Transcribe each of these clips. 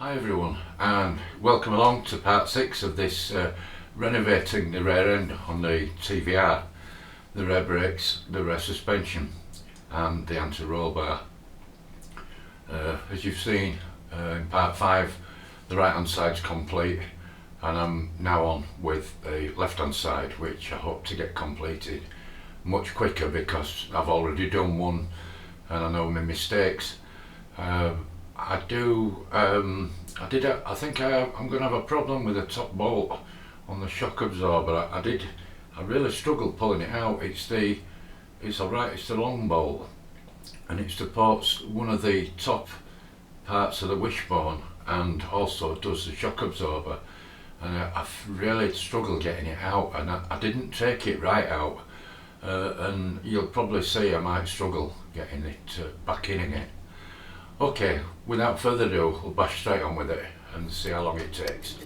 Hi everyone, and welcome along to part 6 of this renovating the rear end on the TVR, the rear brakes, the rear suspension and the anti-roll bar. As you've seen in part 5, the right hand side's complete and I'm now on with the left hand side, which I hope to get completed much quicker because I've already done one and I know my mistakes. I think I'm going to have a problem with the top bolt on the shock absorber. I really struggled pulling it out. It's the long bolt, and it supports one of the top parts of the wishbone and also does the shock absorber, and I've really struggled getting it out, and I didn't take it right out, and you'll probably see I might struggle getting it back in again. Okay, without further ado, we'll bash straight on with it and see how long it takes.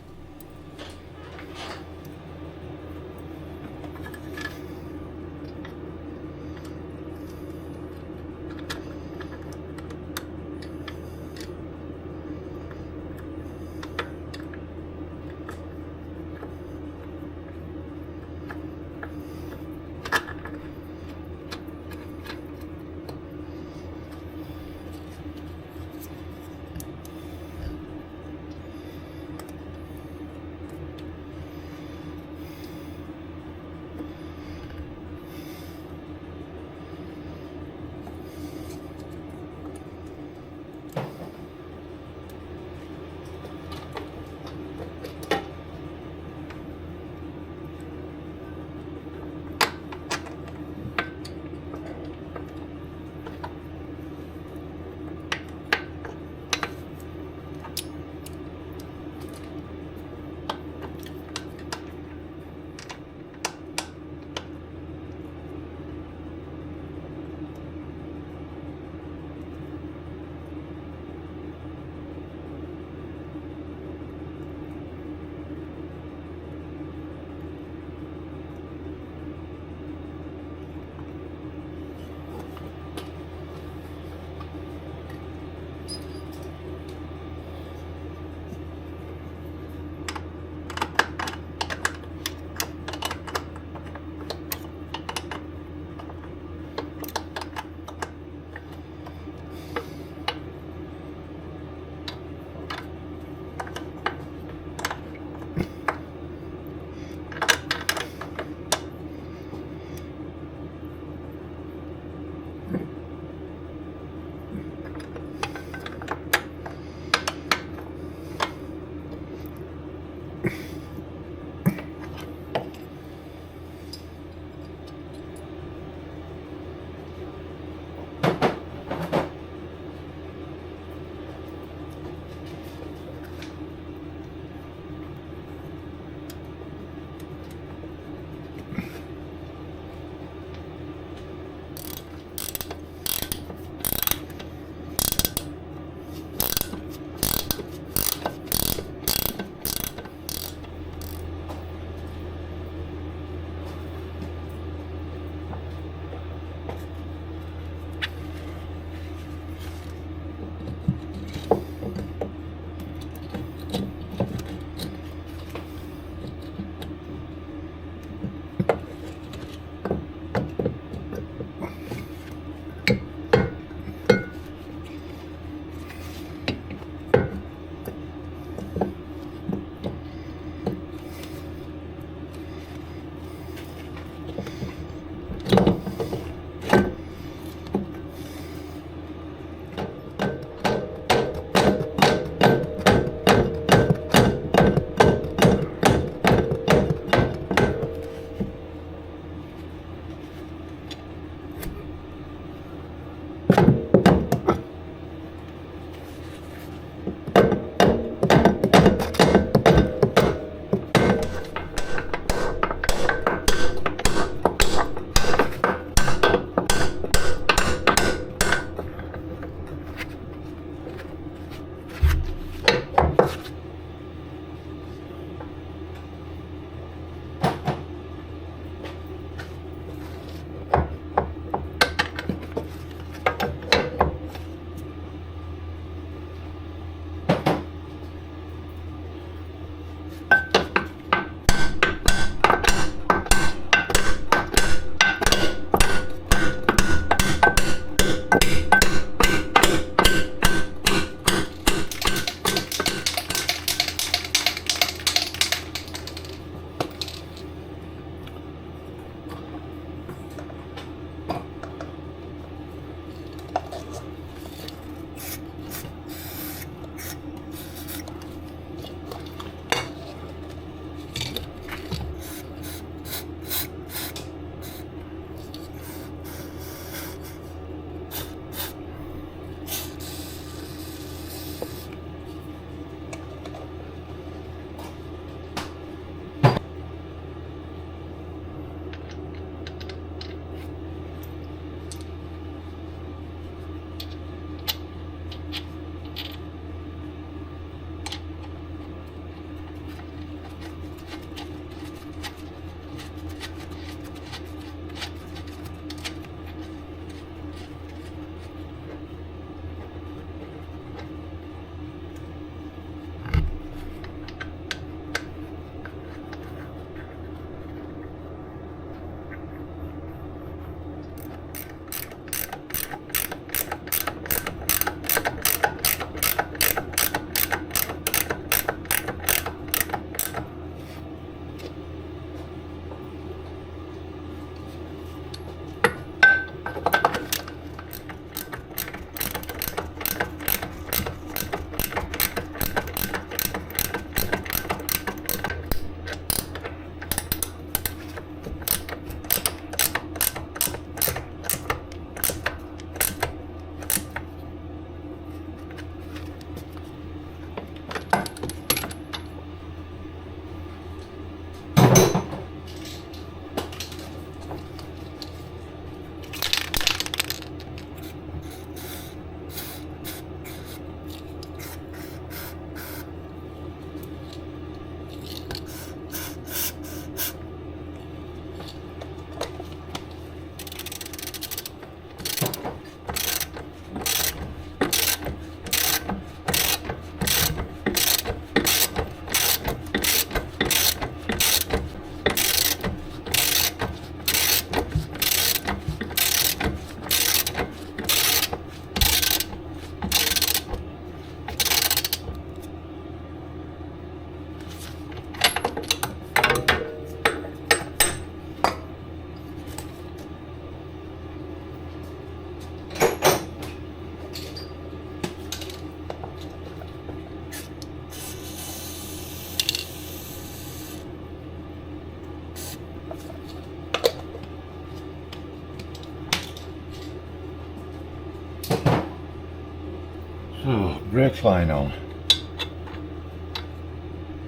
brake line on,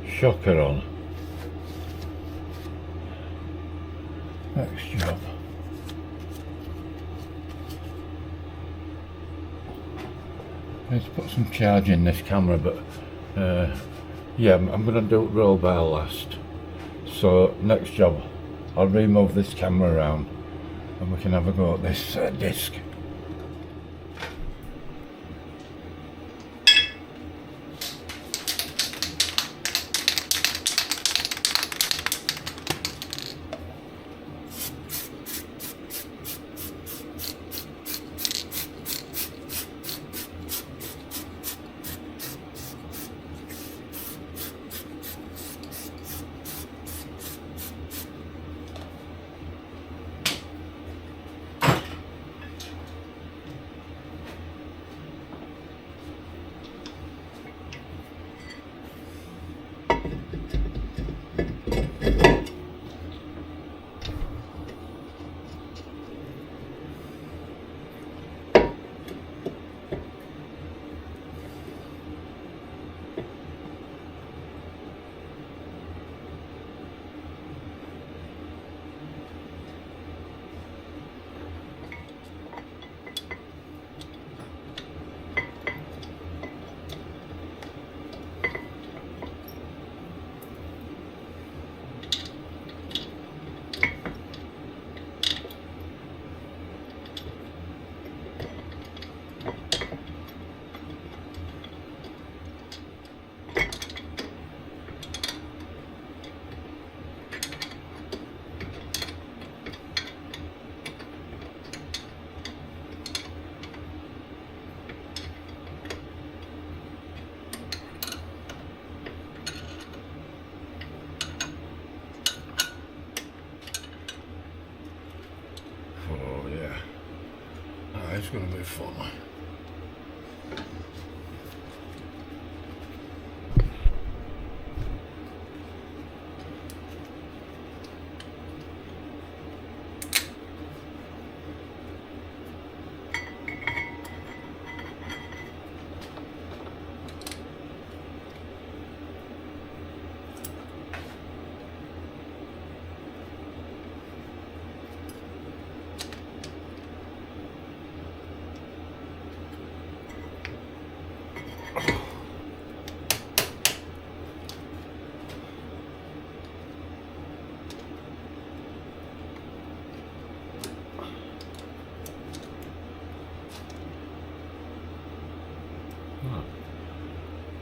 shocker on. Next job. I need to put some charge in this camera, but yeah, I'm going to do roll bar last. So next job, I'll remove this camera around and we can have a go at this disc. Oh yeah, that is going to be fun.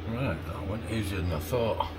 Right, that went easier than I thought.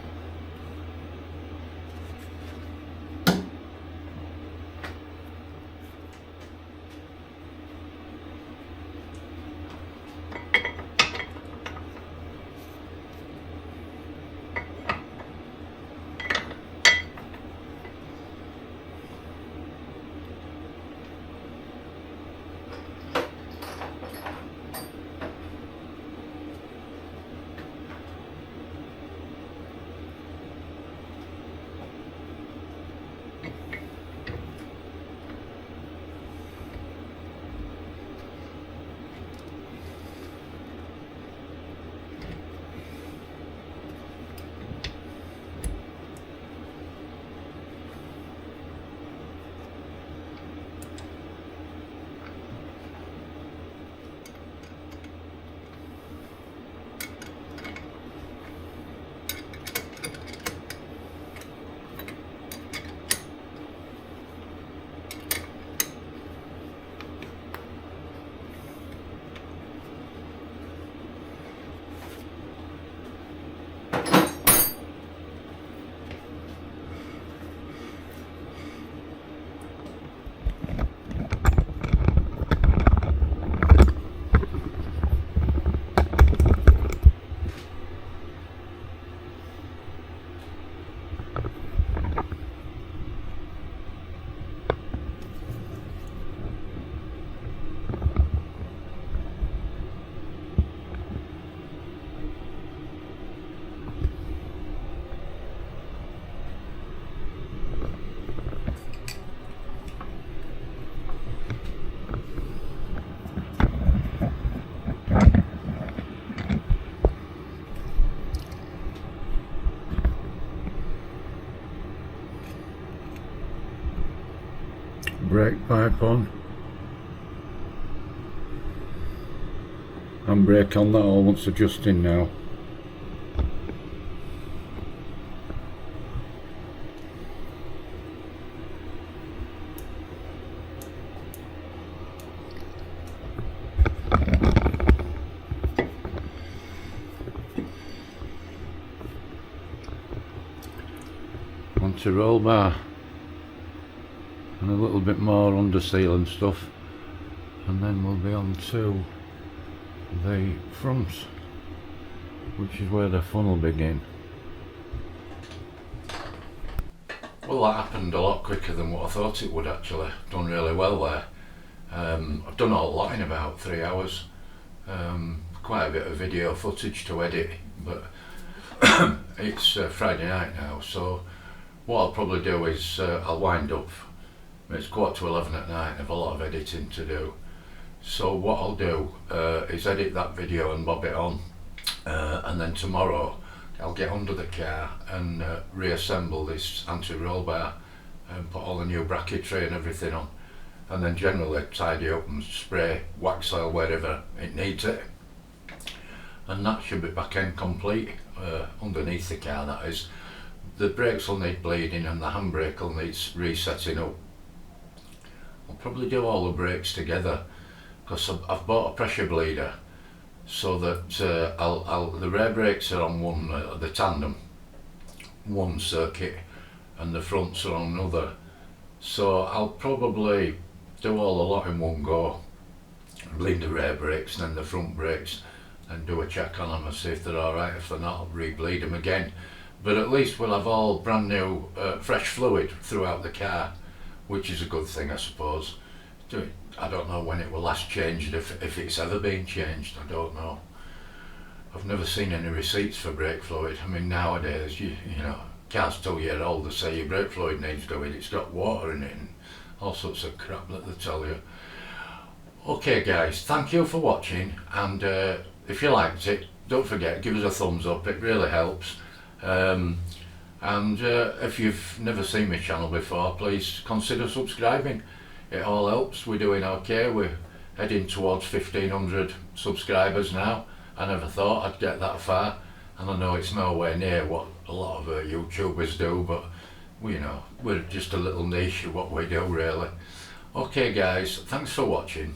brake pipe on, handbrake on, that all wants adjusting now. Onto roll bar and a little bit more under seal and stuff, and then we'll be on to the front, which is where the fun will begin. Well, that happened a lot quicker than what I thought it would actually. Done really well there. I've done a lot in about 3 hours. Quite a bit of video footage to edit, but it's Friday night now, so what I'll probably do is I'll wind up. It's 11:15 at night, I have a lot of editing to do. So what I'll do is edit that video and bob it on, and then tomorrow I'll get under the car and reassemble this anti-roll bar and put all the new bracketry and everything on, and then generally tidy up and spray wax oil wherever it needs it, and that should be back end complete underneath the car, that is. The brakes will need bleeding and the handbrake will need resetting up. I'll probably do all the brakes together because I've bought a pressure bleeder, so that the rear brakes are on one, the tandem, one circuit, and the fronts are on another. So I'll probably do all the lot in one go, bleed the rear brakes and then the front brakes, and do a check on them and see if they're alright. If they're not, I'll re-bleed them again. But at least we'll have all brand new fresh fluid throughout the car, which is a good thing, I suppose. I don't know when it will last changed, if it's ever been changed, I don't know. I've never seen any receipts for brake fluid. I mean, nowadays, you know, cars 2 years old, they say your brake fluid needs doing, it's got water in it and all sorts of crap that they tell you. Okay guys, thank you for watching, and if you liked it, don't forget, give us a thumbs up, it really helps. If you've never seen my channel before, please consider subscribing. It all helps. We're doing okay. We're heading towards 1,500 subscribers now. I never thought I'd get that far, and I know it's nowhere near what a lot of YouTubers do, but you know, we're just a little niche of what we do really. Okay guys, thanks for watching.